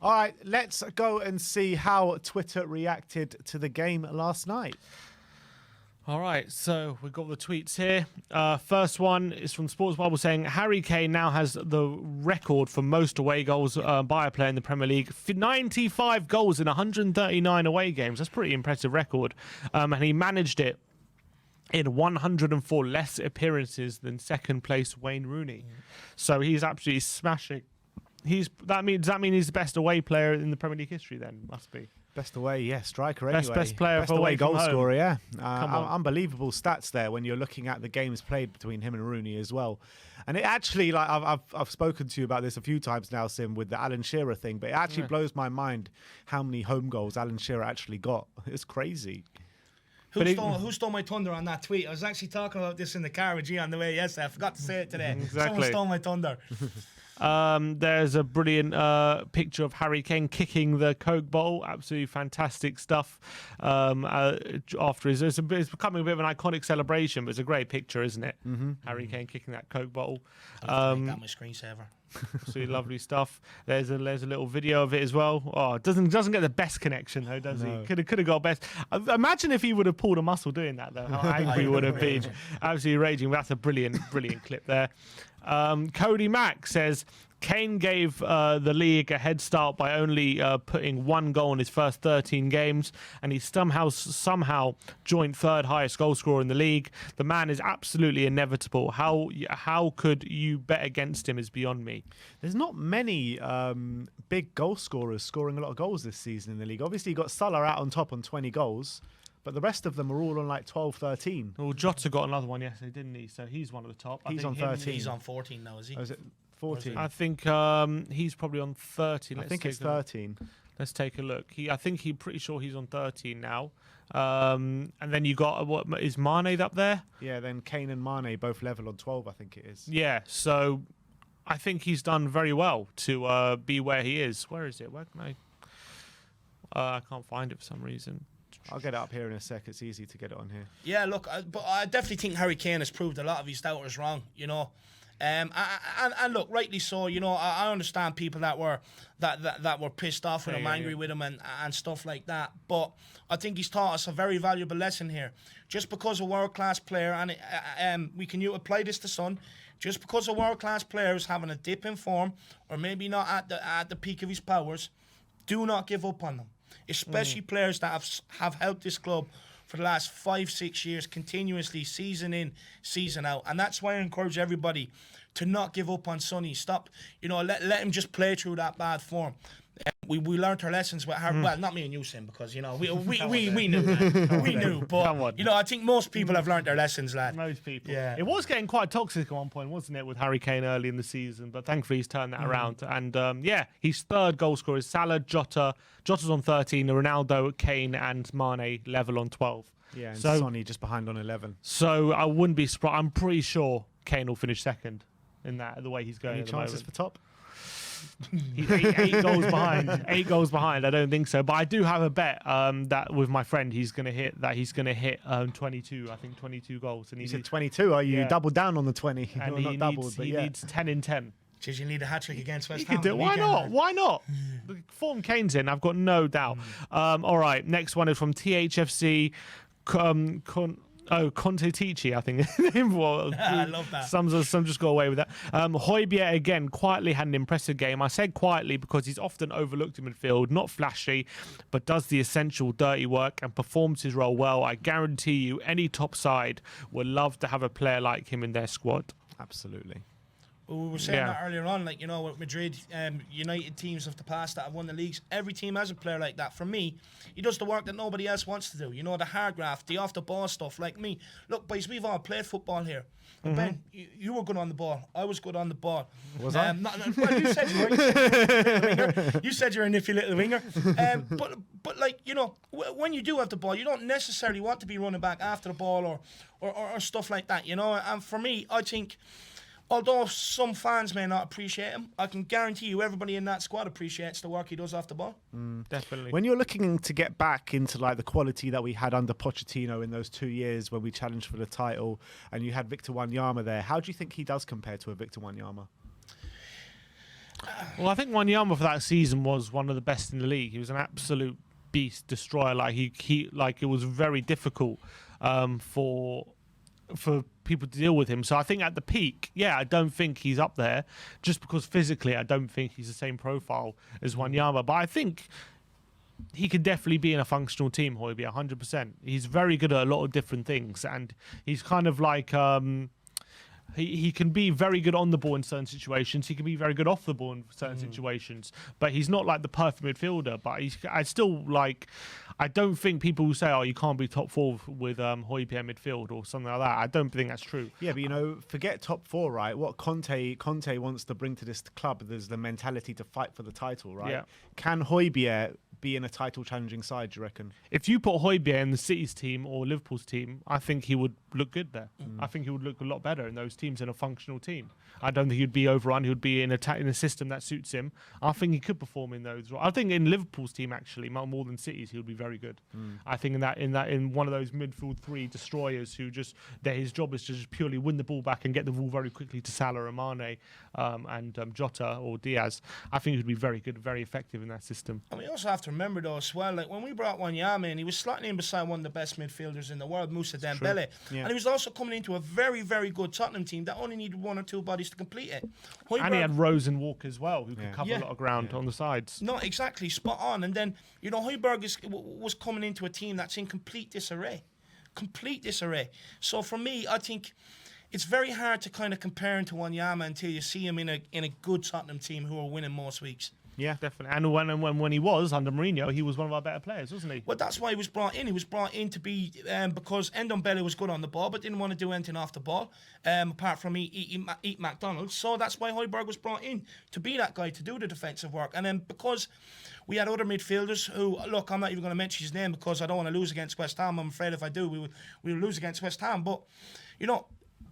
All right, let's go and see how Twitter reacted to the game last night. All right, so we've got the tweets here. First one is from Sports Bible saying, Harry Kane now has the record for most away goals by a player in the Premier League. 95 goals in 139 away games. That's a pretty impressive record. And he managed it in 104 less appearances than second place Wayne Rooney. So he's absolutely smashing. Does that mean he's the best away player in the Premier League history then? Must be. Best away, yeah, striker anyway. Best player best for away goal from home. scorer, yeah. Unbelievable stats there when you're looking at the games played between him and Rooney as well. And it actually, like I've spoken to you about this a few times now, Sim, with the Alan Shearer thing, but it actually blows my mind how many home goals Alan Shearer actually got. It's crazy. Who stole my thunder on that tweet? I was actually talking about this in the car with G on the way yesterday. I forgot to say it today. Exactly. Someone stole my thunder. There's a brilliant picture of Harry Kane kicking the Coke bottle. Absolutely fantastic stuff. After it's becoming a bit of an iconic celebration, but it's a great picture, isn't it? Harry Kane kicking that Coke bottle. Make that my screensaver. Absolutely lovely stuff. There's a little video of it as well. Oh, it doesn't get the best connection though, does he? Could have got best. Imagine if he would have pulled a muscle doing that though. How angry he would have been. Absolutely raging. That's a brilliant clip there. Cody Mack says Kane gave the league a head start by only putting one goal in his first 13 games, and he's somehow joined third highest goal scorer in the league. The man is absolutely inevitable. How could you bet against him is beyond me. There's not many big goal scorers scoring a lot of goals this season in the league. Obviously, you got Salah out on top on 20 goals. But the rest of them are all on like 12, 13. Well, Jota got another one yesterday, didn't he? So he's one of the top. He's on 13. He's on 14 now, is he? Oh, is it 14? I think he's probably on 13. I think it's 13. Let's take a look. Pretty sure he's on 13 now. And then you got, what is Mane up there? Yeah, then Kane and Mane both level on 12, I think it is. Yeah, so I think he's done very well to be where he is. Where is it? Where can I can't find it for some reason. I'll get it up here in a sec. It's easy to get it on here. Yeah, look, but I definitely think Harry Kane has proved a lot of his doubters wrong, you know. And look, rightly so. You know, I understand people that were pissed off with him, angry with him, and stuff like that. But I think he's taught us a very valuable lesson here. Just because a world-class player, and we can apply this to Son, just because a world-class player is having a dip in form, or maybe not at the peak of his powers, do not give up on them. Especially players that have helped this club for the last 5-6 years continuously, season in, season out. And that's why I encourage everybody to not give up on Sonny. Stop, let him just play through that bad form. We learned our lessons with Harry. Well, not me and you, Sim, because we knew, man. We knew. But I think most people have learned their lessons, lad. Most people. Yeah. It was getting quite toxic at one point, wasn't it, with Harry Kane early in the season? But thankfully he's turned that around. And his third goal scorer is Salah, Jota. Jota's on 13. Ronaldo, Kane, and Mane level on 12. Yeah, and Sonny just behind on 11. So I wouldn't be surprised. I'm pretty sure Kane will finish second in that, the way he's going. Any at the chances moment. for top? He's eight goals behind. 8 goals behind. I don't think so, but I do have a bet that with my friend he's going to hit 22. I think 22 goals. And you said 22. Are you doubled down on the 20? And he needs 10 in 10. Did you need a hat trick against West He Ham? could do it. Why not? Why not? The form Kane's in, I've got no doubt. All right, next one is from THFC. Conte Tici, I think. I love that. Some just go away with that. Hojbjerg, again, quietly had an impressive game. I said quietly because he's often overlooked in midfield, not flashy, but does the essential dirty work and performs his role well. I guarantee you any top side would love to have a player like him in their squad. Absolutely. Well, we were saying that earlier on, with Madrid, United teams of the past that have won the leagues, every team has a player like that. For me, he does the work that nobody else wants to do. The hard graft, the off-the-ball stuff, like me. Look, boys, we've all played football here. Ben, you were good on the ball. I was good on the ball. Was I? Well, you said you were. You said you're a nifty little winger. When you do have the ball, you don't necessarily want to be running back after the ball or stuff like that, And for me, I think, although some fans may not appreciate him, I can guarantee you everybody in that squad appreciates the work he does off the ball. Definitely. When you're looking to get back into the quality that we had under Pochettino in those 2 years when we challenged for the title and you had Victor Wanyama there, how do you think he does compare to a Victor Wanyama? Well, I think Wanyama for that season was one of the best in the league. He was an absolute beast destroyer. Like he like it was very difficult for people to deal with him. So I think at the peak, I don't think he's up there, just because physically I don't think he's the same profile as Wanyama. But I think he could definitely be in a functional team, Hojbjerg, 100%. He's very good at a lot of different things, and he's kind of like he can be very good on the ball in certain situations. He can be very good off the ball in certain situations. But he's not like the perfect midfielder. But I don't think people who say, "Oh, you can't be top 4 with Hojbjerg midfield" or something like that. I don't think that's true. Yeah, but forget top 4, right? What Conte wants to bring to this club, there's the mentality to fight for the title, right? Yeah. Can Hojbjerg be in a title challenging side, do you reckon? If you put Hojbjerg in the City's team or Liverpool's team, I think he would look good there. I think he would look a lot better in those teams, in a functional team. I don't think he'd be overrun. He would be in a system that suits him. I think he could perform in those. I think in Liverpool's team, actually, more than City's, he would be very good. I think in one of those midfield 3 destroyers who his job is to just purely win the ball back and get the ball very quickly to Salah and Mane and Jota or Diaz. I think he would be very good, very effective in that system. And we also have to remember though as well, like when we brought Wanyama in, he was slotting in beside one of the best midfielders in the world, Moussa Dembele. Yeah. And he was also coming into a very, very good Tottenham team that only needed 1 or 2 bodies to complete it. And he had Rose and Walker as well, who could cover a lot of ground on the sides. No, exactly, spot on. And then, Hojbjerg was coming into a team that's in complete disarray. So for me, I think it's very hard to kind of compare him to Wanyama until you see him in a good Tottenham team who are winning most weeks. Yeah, definitely. And when he was under Mourinho, he was one of our better players, wasn't he? Well, that's why he was brought in. He was brought in to be because Ndombele was good on the ball, but didn't want to do anything off the ball, apart from eat McDonald's. So that's why Hojbjerg was brought in, to be that guy, to do the defensive work. And then because we had other midfielders who, look, I'm not even going to mention his name because I don't want to lose against West Ham. I'm afraid if I do, we will lose against West Ham. But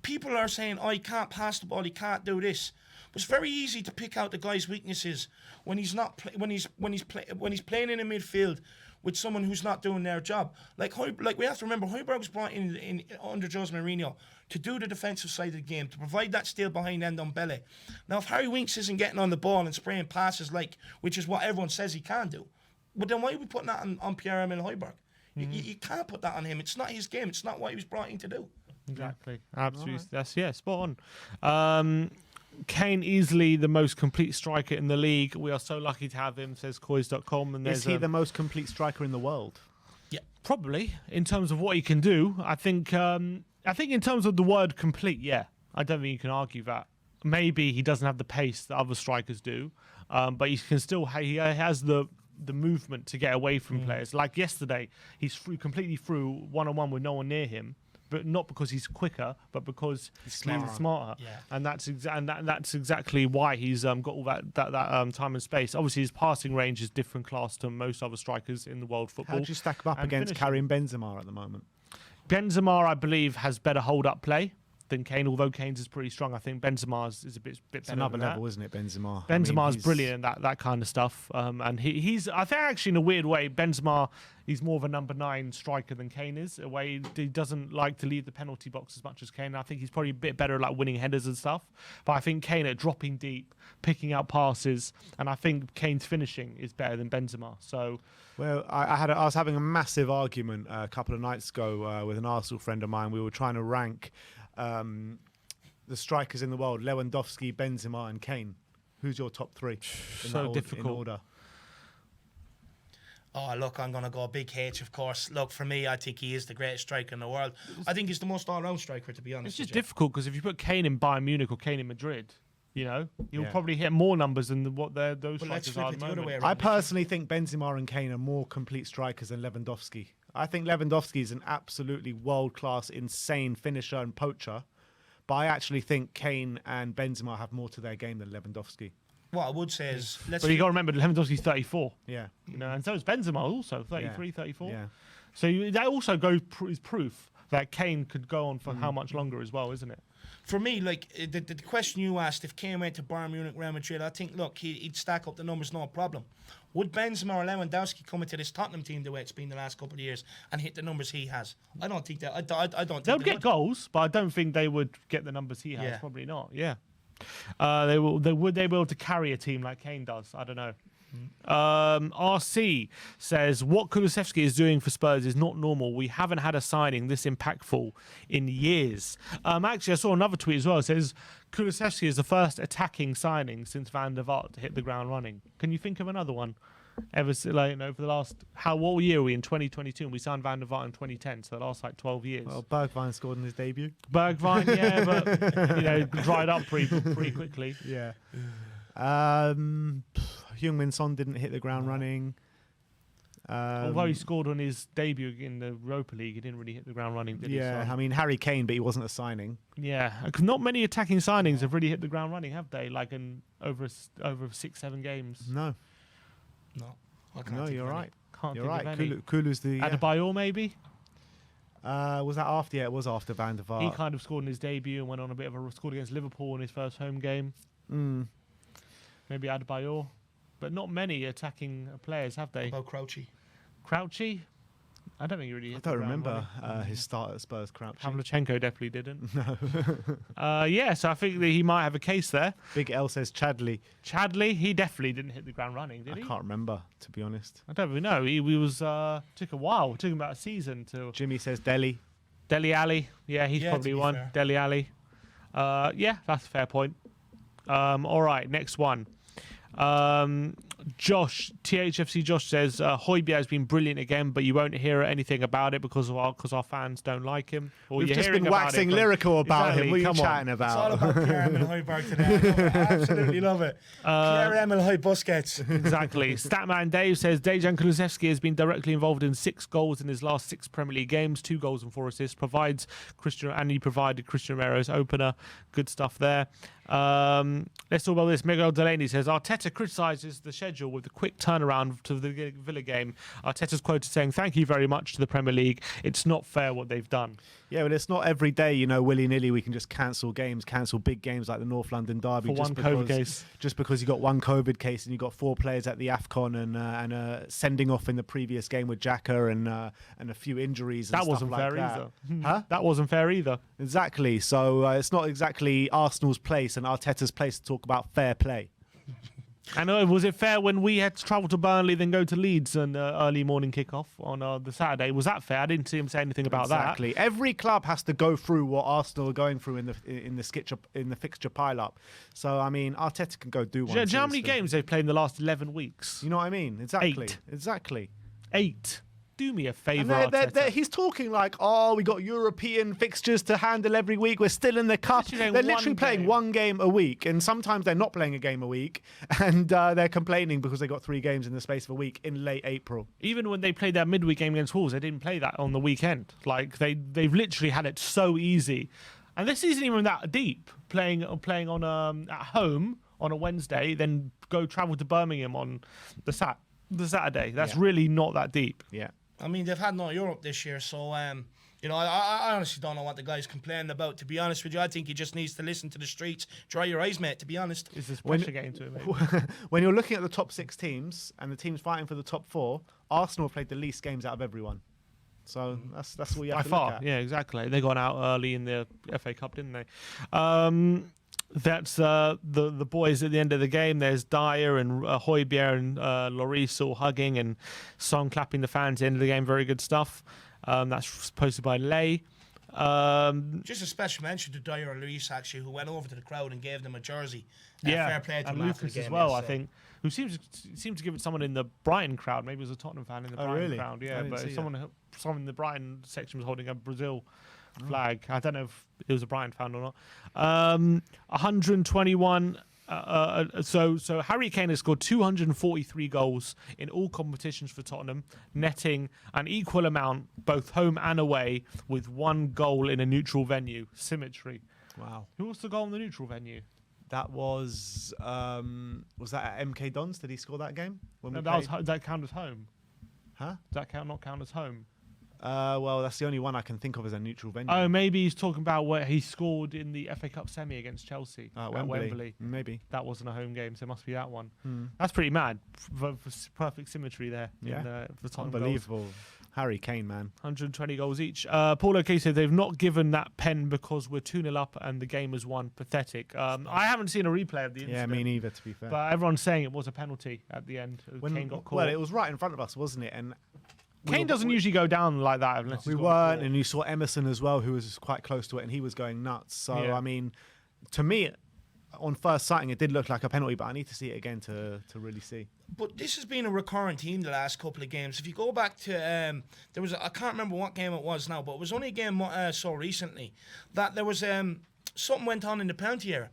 people are saying, "Oh, he can't pass the ball, he can't do this." It's very easy to pick out the guy's weaknesses when he's not when he's playing in a midfield with someone who's not doing their job. Like we have to remember, Hojbjerg was brought in under Jose Mourinho to do the defensive side of the game, to provide that steal behind Ndombele. Now, if Harry Winks isn't getting on the ball and spraying passes, which is what everyone says he can do, but then why are we putting that on Pierre-Emile Hojbjerg? You can't put that on him. It's not his game. It's not what he was brought in to do. Exactly. Absolutely. Right. That's spot on. Kane, easily the most complete striker in the league. We are so lucky to have him, says COYS.com. And is he the most complete striker in the world? Yeah, probably. In terms of what he can do, I think in terms of the word complete, I don't think you can argue that. Maybe he doesn't have the pace that other strikers do, but he can still. He has the movement to get away from players. Like yesterday, he's completely through one-on-one with no one near him. But not because he's quicker, but because he's smarter. Yeah. And that's exactly why he's got all that time and space. Obviously, his passing range is different class to most other strikers in the world football. How do you stack him up against Karim Benzema at the moment? Benzema, I believe, has better hold-up play than Kane, although Kane's is pretty strong. I think Benzema's is a bit better. Another level, isn't it, Benzema? Benzema's brilliant at that kind of stuff. And he's, I think, actually, in a weird way, Benzema, he's more of a number 9 striker than Kane is. A way he doesn't like to leave the penalty box as much as Kane. I think he's probably a bit better at like winning headers and stuff. But I think Kane at dropping deep, picking out passes, and I think Kane's finishing is better than Benzema. So. Well, I was having a massive argument a couple of nights ago with an Arsenal friend of mine. We were trying to rank the strikers in the world: Lewandowski, Benzema, and Kane. Who's your top 3? So difficult. In order. Oh, look, I'm going to go Big H, of course. Look, for me, I think he is the greatest striker in the world. I think he's the most all-round striker, to be honest. It's just difficult because if you put Kane in Bayern Munich or Kane in Madrid, he'll probably hit more numbers than what those strikers are at the moment. I personally think Benzema and Kane are more complete strikers than Lewandowski. I think Lewandowski is an absolutely world-class, insane finisher and poacher. But I actually think Kane and Benzema have more to their game than Lewandowski. What I would say is... But you got to remember, Lewandowski's 34. Yeah. And so is Benzema also, 33, 34. Yeah. So that also is proof that Kane could go on for how much longer as well, isn't it? For me, like, the question you asked, if Kane went to Bayern Munich, Real Madrid, I think, look, he'd stack up the numbers, no problem. Would Benzema or Lewandowski come into this Tottenham team the way it's been the last couple of years and hit the numbers he has? I don't think that. I don't think They'll get goals, but I don't think they would get the numbers he has. Yeah. Probably not. Yeah. Would they be able to carry a team like Kane does? I don't know. RC says what Kulusevski is doing for Spurs is not normal. We haven't had a signing this impactful in years. Actually, I saw another tweet as well. It says Kulusevski is the first attacking signing since Van der Vaart to hit the ground running. Can you think of another one? Ever like over the last what year are we in 2022? And we signed Van der Vaart in 2010, so the last like 12 years. Well, Bergwijn scored in his debut. Bergwijn, yeah, but dried up pretty quickly. Yeah. Heung-min Son didn't hit the ground running. Although he scored on his debut in the Europa League, he didn't really hit the ground running, did he? Yeah, I mean, Harry Kane, but he wasn't a signing. Yeah, 'cause not many attacking signings have really hit the ground running, have they? Like in over 6-7 games. No. No. I can't No, think you're of any. right. Can't You're think right. of any. Kulu's the... Adebayor, maybe? Was that after? Yeah, it was after Van der Vaart. He kind of scored in his debut and went on a bit of a scored against Liverpool in his first home game. Maybe Adebayor. But not many attacking players, have they? About Crouchy. Crouchy? I don't think he really hit I don't the ground remember running. his start at Spurs, Crouch. Havlichenko definitely didn't. No. Yeah, so I think that he might have a case there. Big L says Chadley. Chadley, he definitely didn't hit the ground running, did he? I can't remember, to be honest. I don't really know. He was took a while. It took him about a season to. Jimmy says Delhi. Dele Alli, yeah, he's probably to be one. fair. Dele Alli, yeah, that's a fair point. All right, next one. Josh, THFC Josh says Hojbjerg has been brilliant again, but you won't hear anything about it because our fans don't like him. Or We've you're just hearing been about waxing it, but- lyrical about Exactly, him. What are you come on. chatting It's all about? about Pierre-Emile Hojbjerg today. I love it. I absolutely love it. Pierre-Emile Hojbjerg Busquets. Exactly. Statman Dave says Dejan Kulusevski has been directly involved in 6 goals in his last 6 Premier League games, 2 goals and 4 assists. He provided Christian Romero's opener. Good stuff there. Let's talk about this. Miguel Delaney says Arteta criticises the schedule with the quick turnaround to the Villa game. Arteta's quoted saying, "Thank you very much to the Premier League. It's not fair what they've done." Yeah, but it's not every day, willy-nilly we can just cancel games, cancel big games like the North London Derby. For one COVID case. Just because you got one COVID case and you got 4 players at the AFCON and sending off in the previous game with Xhaka and a few injuries. And That stuff wasn't like fair that. either. Huh? That wasn't fair either. Exactly. So it's not exactly Arsenal's place and Arteta's place to talk about fair play. I know. Was it fair when we had to travel to Burnley, then go to Leeds and early morning kickoff on the Saturday? Was that fair? I didn't see him say anything about Exactly. Every club has to go through what Arsenal are going through in the fixture pile-up. So I mean, Arteta can go do one. that. Do you know how many seriously. games they've played in the last 11 weeks? You know what I mean? Exactly. 8. Exactly. 8. Do me a favour, And Arteta. he's talking like, we got European fixtures to handle every week. We're still in the cup. Literally They're playing literally one playing game. one game a week. And sometimes they're not playing a game a week. And they're complaining because they got 3 games in the space of a week in late April. Even when they played that midweek game against Wolves, they didn't play that on the weekend. Like they've literally had it so easy, and this isn't even that deep. Playing on at home on a Wednesday, then go travel to Birmingham on the Saturday. That's really not that deep. Yeah. I mean, they've had no Europe this year, so I honestly don't know what the guy's complaining about. To be honest with you, I think he just needs to listen to the streets. Dry your eyes, mate. To be honest, Is this pressure getting to him? Maybe? When you're looking at the top 6 teams and the teams fighting for the top 4, Arsenal have played the least games out of everyone. So that's what you have By to far, look at. yeah, exactly. They got out early in the FA Cup, didn't they? That's the boys at the end of the game. There's Dyer and Hojbjerg and Lloris all hugging and Son clapping the fans at the end of the game. Very good stuff. That's posted by Lay. just a special mention to Dyer and Luis, actually, who went over to the crowd and gave them a jersey. Yeah, Fair play to and him after the Lucas game, as well, yes, I think, who seems to give it someone in the Brighton crowd. Maybe it was a Tottenham fan in the Brighton really? crowd. I Yeah, didn't but see someone in the Brighton section was holding a Brazil flag. I don't know if it was a Brighton fan or not. 121. So Harry Kane has scored 243 goals in all competitions for Tottenham, netting an equal amount both home and away, with 1 goal in a neutral venue. Symmetry. Wow. Who was the goal in the neutral venue? That was that at MK Dons? Did he score that game? When No, we that played? count as home. Huh? Does that not count as home? Well, that's the only one I can think of as a neutral venue. Oh, maybe he's talking about where he scored in the FA Cup semi against Chelsea At at Wembley. Maybe. That wasn't a home game, so it must be that one. That's pretty mad. For perfect symmetry there. Yeah. In, for Tottenham goals. Unbelievable. Harry Kane, man. 120 goals each. Paul OK said they've not given that pen because we're 2-0 up and the game was won. Pathetic. I haven't seen a replay of the incident. Yeah, me neither, to be fair. But everyone's saying it was a penalty at the end. Kane got caught. Well, it was right in front of us, wasn't it? And Kane doesn't usually go down like that unless we weren't, and you saw Emerson as well, who was quite close to it, and he was going nuts. So, I mean, to me, on first sighting, it did look like a penalty, but I need to see it again to really see. But this has been a recurrent theme the last couple of games. If you go back to, there was, I can't remember what game it was now, but it was only a game so recently that there was something went on in the penalty area.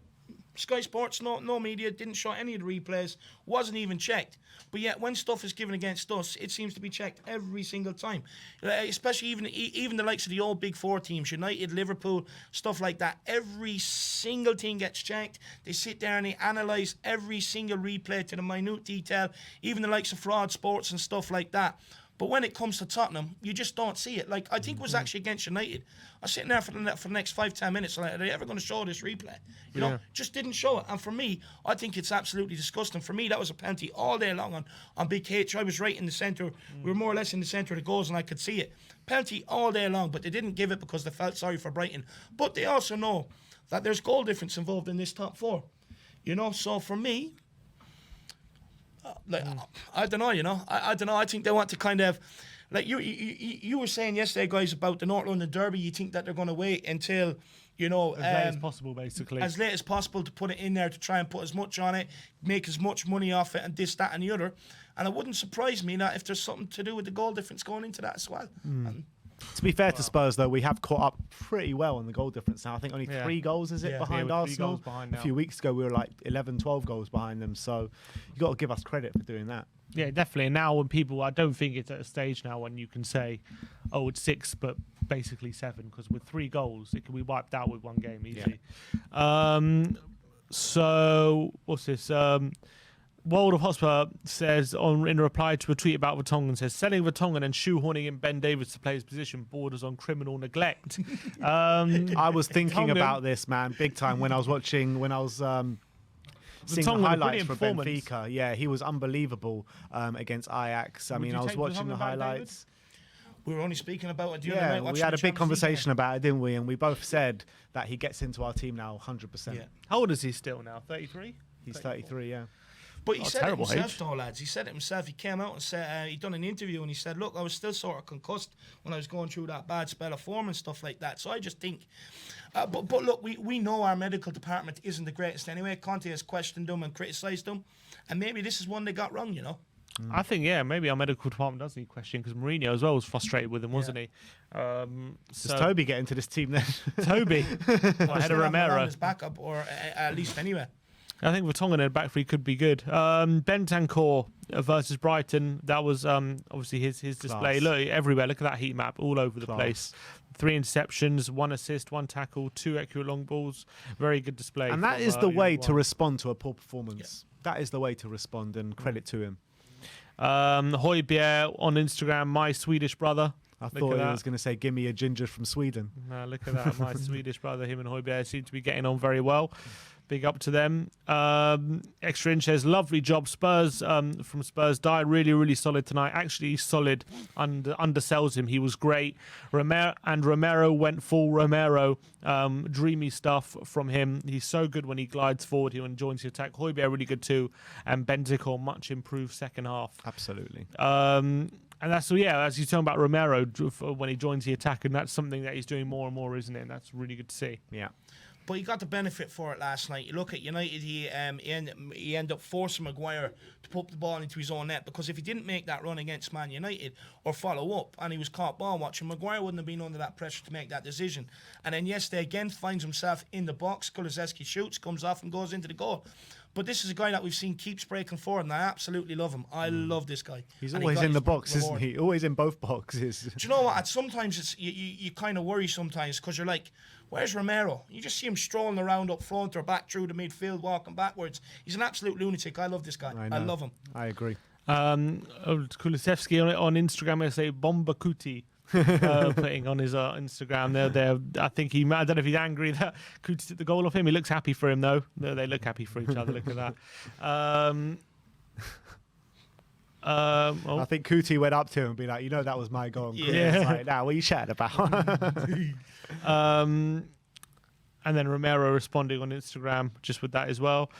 Sky Sports, no media, didn't show any of the replays, wasn't even checked. But yet, when stuff is given against us, it seems to be checked every single time. Especially even the likes of the old Big Four teams, United, Liverpool, stuff like that. Every single thing gets checked. They sit there and they analyse every single replay to the minute detail. Even the likes of Fraud Sports and stuff like that. But when it comes to Tottenham, you just don't see it. Like, I think it was actually against United. I was sitting there for the next 5-10 minutes. Like, are they ever going to show this replay? You know, just didn't show it. And for me, I think it's absolutely disgusting. For me, that was a penalty all day long on Big H. I was right in the centre. We were more or less in the centre of the goals and I could see it. Penalty all day long, but they didn't give it because they felt sorry for Brighton. But they also know that there's goal difference involved in this top four. You know, so for me, I don't know, you know. I don't know. I think they want to kind of, like you were saying yesterday, guys, about the North London Derby. You think that they're going to wait until, you know, as late as possible, basically. As late as possible to put it in there to try and put as much on it, make as much money off it, and this, that, and the other. And it wouldn't surprise me that if there's something to do with the goal difference going into that as well. To be fair to Spurs, though, we have caught up pretty well on the goal difference now. I think only 3 goals, is it, behind Arsenal? A few weeks ago, we were like 11, 12 goals behind them. So you've got to give us credit for doing that. Yeah, definitely. And now when people, I don't think it's at a stage now when you can say, oh, it's 6, but basically 7, because with 3 goals, it can be wiped out with one game easily. Yeah. So, what's this? World of Hotspur says in a reply to a tweet about Vertonghen, says selling Vertonghen and shoehorning in Ben Davies to play his position borders on criminal neglect. I was thinking about this, man, big time when I was seeing the highlights for Benfica. Yeah, he was unbelievable against Ajax. I mean, I was watching the highlights. We were only speaking about it the other night. We had a big conversation about it, didn't we? And we both said that he gets into our team now 100%. Yeah. How old is he still now? 33? He's 33, yeah. But he said it himself, though, lads. He said it himself. He came out and said he'd done an interview and he said, "Look, I was still sort of concussed when I was going through that bad spell of form and stuff like that." So I just think, but look, we know our medical department isn't the greatest anyway. Conte has questioned them and criticised them, and maybe this is one they got wrong, you know. I think, maybe our medical department does need question because Mourinho as well was frustrated with him, wasn't he? Does Toby get into this team then? Toby, ahead of Romero, his backup, or at least anyway. I think Vertonghen in the back three could be good. Bentancur versus Brighton. That was obviously his display. Look everywhere. Look at that heat map all over the place. 3 interceptions, 1 assist, 1 tackle, 2 accurate long balls. Very good display. And that is the way to respond to a poor performance. Yeah. That is the way to respond, and credit to him. Hojbjerg on Instagram, my Swedish brother. I thought he was going to say, "Give me a ginger from Sweden." No, look at that. My Swedish brother, him and Hojbjerg seem to be getting on very well. Big up to them. Extra Inch says, lovely job. Spurs from Spurs died really, really solid tonight. Actually solid. Undersells him. He was great. Romero went full Romero. Dreamy stuff from him. He's so good when he glides forward. When he joins the attack. Hojbjerg really good too. And Bentancur much improved second half. Absolutely. And that's, as you're talking about Romero when he joins the attack, and that's something that he's doing more and more, isn't it? And that's really good to see. Yeah. But he got the benefit for it last night. You look at United, he ended up forcing Maguire to put the ball into his own net, because if he didn't make that run against Man United or follow up and he was caught ball watching, Maguire wouldn't have been under that pressure to make that decision. And then yesterday again finds himself in the box. Kulusevski shoots, comes off and goes into the goal. But this is a guy that we've seen keeps breaking forward, and I absolutely love him. I love this guy. He's always in the box, isn't he? Always in both boxes. Do you know what? Sometimes it's you kind of worry sometimes, because you're like, where's Romero? You just see him strolling around up front or back through the midfield, walking backwards. He's an absolute lunatic. I love this guy. I love him. I agree. Kulusevski on Instagram, I say Bomba Kuti. Putting on his Instagram there. I think I don't know if he's angry that Kuti took the goal off him. He looks happy for him though. They look happy for each other. Look at that. I think Kuti went up to him and be like, that was my goal. Yeah. Like, what are you chatting about? And then Romero responding on Instagram just with that as well.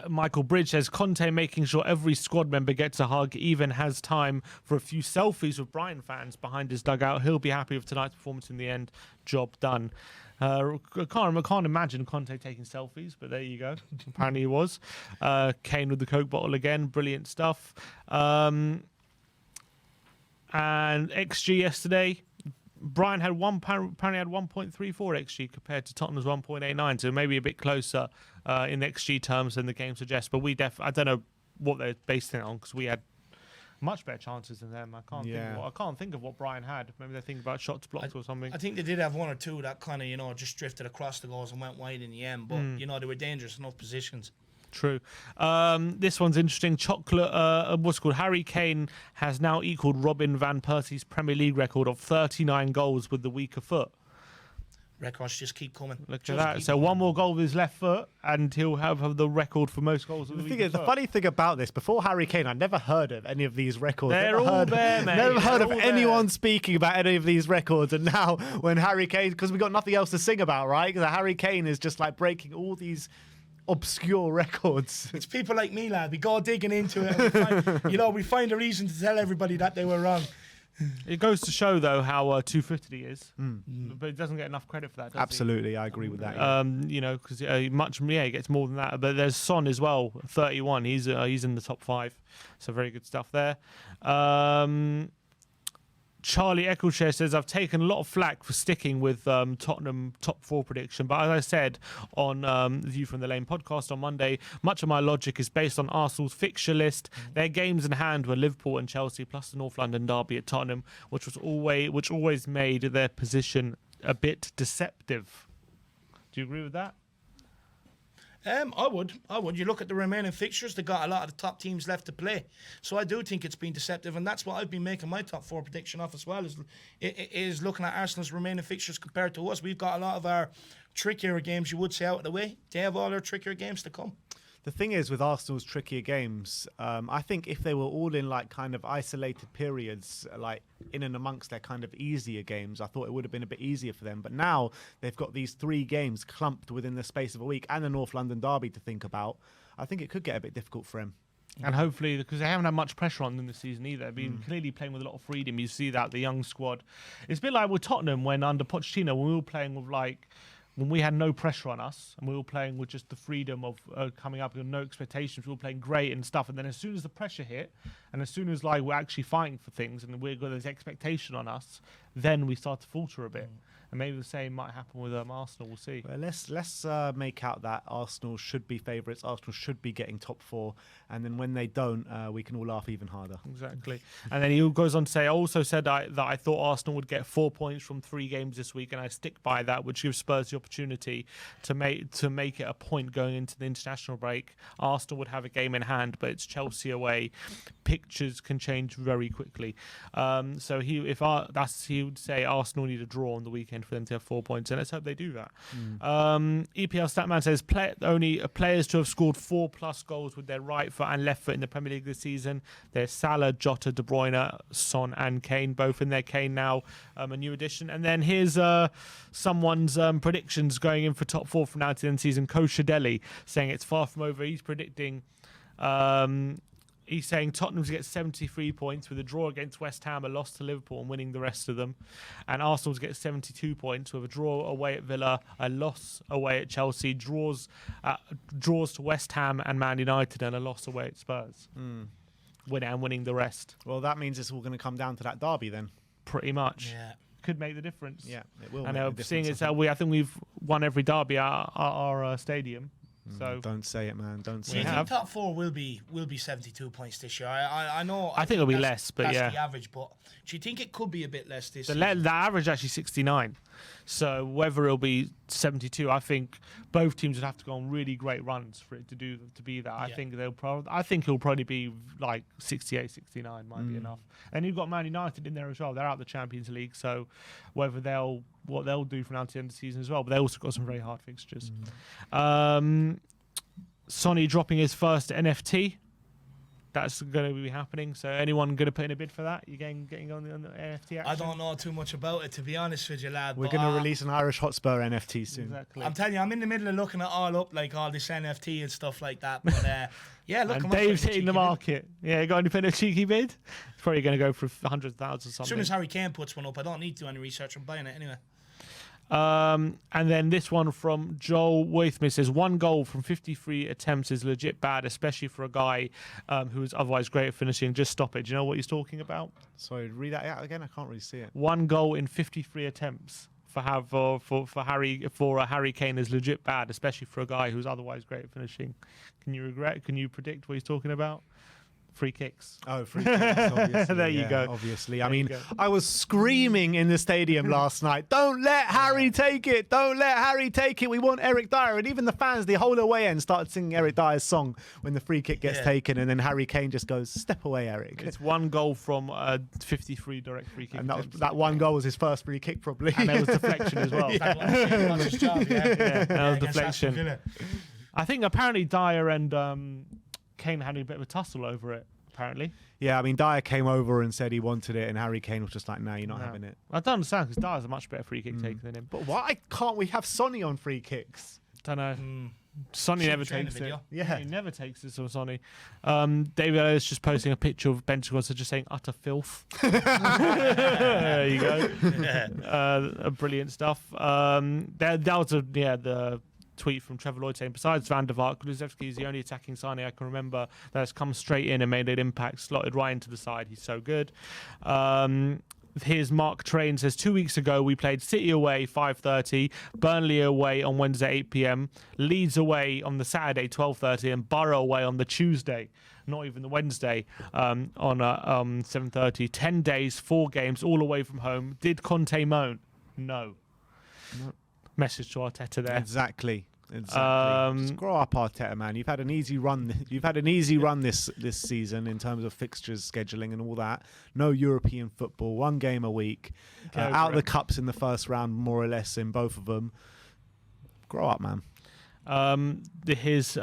Michael Bridge says, Conte making sure every squad member gets a hug, even has time for a few selfies with Brighton fans behind his dugout. He'll be happy with tonight's performance in the end. Job done. I can't imagine Conte taking selfies, but there you go. Apparently he was. Kane with the Coke bottle again. Brilliant stuff. And XG yesterday, Brighton had apparently had 1.34 XG compared to Tottenham's 1.89, so maybe a bit closer in XG terms than the game suggests. But I don't know what they're based it on, because we had much better chances than them. I can't think of what Brighton had. Maybe they're thinking about shots blocked or something. I think they did have one or two that kind of just drifted across the goals and went wide in the end. But they were dangerous enough positions. True. This one's interesting. What's it called? Harry Kane has now equaled Robin van Persie's Premier League record of 39 goals with the weaker foot. Records just keep coming. Look at that. So one more goal with his left foot, and he'll have the record for most goals with the weaker foot. The funny thing about this, before Harry Kane, I never heard of any of these records. They're all there, mate. Never heard of anyone speaking about any of these records. And now, when Harry Kane, because we've got nothing else to sing about, right? Because Harry Kane is just like breaking all these obscure records. It's people like me, lad. We go digging into it. And we find a reason to tell everybody that they were wrong. It goes to show, though, how two-footed he is, but it doesn't get enough credit for that. Absolutely, I agree with that. Because he gets more than that. But there's Son as well, 31. He's in the top 5, so very good stuff there. Charlie Eccleshare says, I've taken a lot of flack for sticking with Tottenham top 4 prediction, but as I said on the View from the Lane podcast on Monday, much of my logic is based on Arsenal's fixture list. Their games in hand were Liverpool and Chelsea, plus the North London derby at Tottenham, which always made their position a bit deceptive. Do you agree with that? I would. You look at the remaining fixtures, they got a lot of the top teams left to play. So I do think it's been deceptive, and that's what I've been making my top 4 prediction off as well, is looking at Arsenal's remaining fixtures compared to us. We've got a lot of our trickier games, you would say, out of the way. They have all their trickier games to come. The thing is, with Arsenal's trickier games, I think if they were all in like kind of isolated periods, like in and amongst their kind of easier games, I thought it would have been a bit easier for them. But now they've got these 3 games clumped within the space of a week and the North London derby to think about. I think it could get a bit difficult for him. And hopefully, because they haven't had much pressure on them this season either, they've been clearly playing with a lot of freedom. You see that, the young squad. It's a bit like with Tottenham when under Pochettino, when we were playing with when we had no pressure on us and we were playing with just the freedom of coming up with no expectations, we were playing great and stuff. And then as soon as the pressure hit and as soon as we're actually fighting for things and we've got this expectation on us, then we start to falter a bit. And maybe the same might happen with Arsenal. We'll see. Well, let's make out that Arsenal should be favourites. Arsenal should be getting top 4, and then when they don't, we can all laugh even harder. Exactly. And then he goes on to say, I also said that I thought Arsenal would get 4 points from 3 games this week, and I stick by that, which gives Spurs the opportunity to make it a point going into the international break. Arsenal would have a game in hand, but it's Chelsea away. Pictures can change very quickly. So he would say Arsenal need a draw on the weekend for them to have 4 points, and let's hope they do that. EPL Statman says only players to have scored 4+ goals with their right foot and left foot in the Premier League this season. There's Salah, Jota, De Bruyne, Son and Kane, both in there. Kane now a new addition. And then here's someone's predictions going in for top 4 from now to the end of the season. Koscielny saying it's far from over. He's predicting he's saying Tottenham to get 73 points with a draw against West Ham, a loss to Liverpool and winning the rest of them. And Arsenal to get 72 points with a draw away at Villa, a loss away at Chelsea, draws to West Ham and Man United, and a loss away at Spurs. Winning the rest. Well, that means it's all going to come down to that derby then. Pretty much. Yeah. Could make the difference. Yeah, it will. And seeing as how I think we've won every derby at our stadium. So don't say it, man. Don't say it. it. I think top 4 will be 72 points this year. I know. I think it'll be less, but that's the average. But do you think it could be a bit less this year? The average actually 69. So whether it'll be 72, I think both teams would have to go on really great runs for it to be that. I think it'll probably be like 68, 69 might be enough. And you've got Man United in there as well. They're out of the Champions League, so whether what they'll do from now to the end of the season as well. But they also got some very hard fixtures. Sonny dropping his first NFT. that's going to be happening. So anyone going to put in a bid for that? You getting on the NFT action? I don't know too much about it, to be honest with you, lad. We're going to release an Irish Hotspur NFT soon. Exactly. I'm telling you, I'm in the middle of looking at all this NFT and stuff like that. But yeah, look, and Dave's hitting the market. Yeah, got any put a cheeky bid? It's probably going to go for 100,000 something. As soon as Harry Kane puts one up, I don't need to do any research. I'm buying it anyway. And then this one from Joel Waithmith says 1 goal from 53 attempts is legit bad, especially for a guy who is otherwise great at finishing. Just stop it. Do you know what he's talking about? Sorry, read that out again. I can't really see it. 1 goal in 53 attempts for Harry Kane is legit bad, especially for a guy who's otherwise great at finishing. Can you predict what he's talking about? Free kicks. Oh, free kicks, obviously. There you go. Obviously. I mean, I was screaming in the stadium last night, don't let Harry take it. Don't let Harry take it. We want Eric Dyer. And even the fans, the whole away end, started singing Eric Dyer's song when the free kick gets taken. And then Harry Kane just goes, step away, Eric. It's 1 goal from 53 direct free kick. And that 1 goal was his first free kick, probably. And there was deflection as well. That was deflection. I think apparently Dyer and Kane had a bit of a tussle over it, apparently. Yeah, I mean, Dyer came over and said he wanted it, and Harry Kane was just like, no, you're not having it. I don't understand, because Dyer's a much better free kick taker than him. But why can't we have Sonny on free kicks? Don't know. Sonny never takes it. Yeah, he never takes it from Sonny. David Ellis just posting a picture of Benjamin just saying utter filth. There you go. Brilliant stuff. That was the tweet from Trevor Lloyd saying, besides Van der Vaart, Kulusevski is the only attacking signing I can remember that has come straight in and made an impact, slotted right into the side. He's so good. Here's Mark Train says 2 weeks ago we played City away 5:30, Burnley away on Wednesday 8 p.m, Leeds away on the Saturday 12:30, and Borough away on the Tuesday, not even the Wednesday, on 7:30. 10 days, 4 games, all away from home. Did Conte moan? No. Message to Arteta there. Exactly. Just grow up, Arteta, man. You've had an easy run. You've had an easy run this season in terms of fixtures, scheduling, and all that. No European football. 1 game a week. Out of the cups in the first round, more or less, in both of them. Grow up, man. His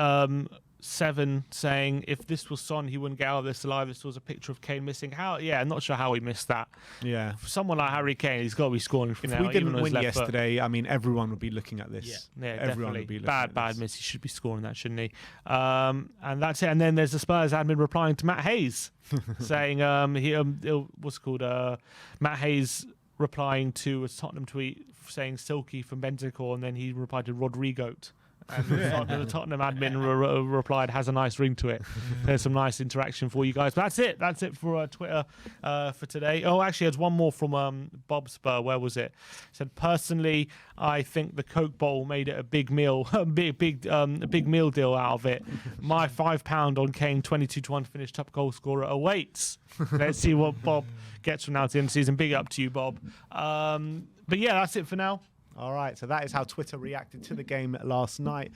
7 saying, if this was Son, he wouldn't get out of this alive. This was a picture of Kane missing. I'm not sure how he missed that. Yeah. For someone like Harry Kane, he's got to be scoring. If we didn't win yesterday, I mean, everyone would be looking at this. Yeah, everyone definitely. Would be looking at Bad this. miss. He should be scoring that, shouldn't he? And that's it. And then there's the Spurs admin replying to Matt Hayes, saying, what's it called? Matt Hayes replying to a Tottenham tweet saying Silky from Benzico, and then he replied to Rodrigo. And the Tottenham admin replied, has a nice ring to it. There's some nice interaction for you guys. But that's it. That's it for Twitter for today. Oh, actually, there's one more from Bob Spur. Where was it? He said, personally, I think the Coke Bowl made it a big meal, a big meal deal out of it. My £5 on Kane, 22-1 to finish top goal scorer awaits. Let's see what Bob gets from now to the end of the season. Big up to you, Bob. But yeah, that's it for now. All right, so that is how Twitter reacted to the game last night.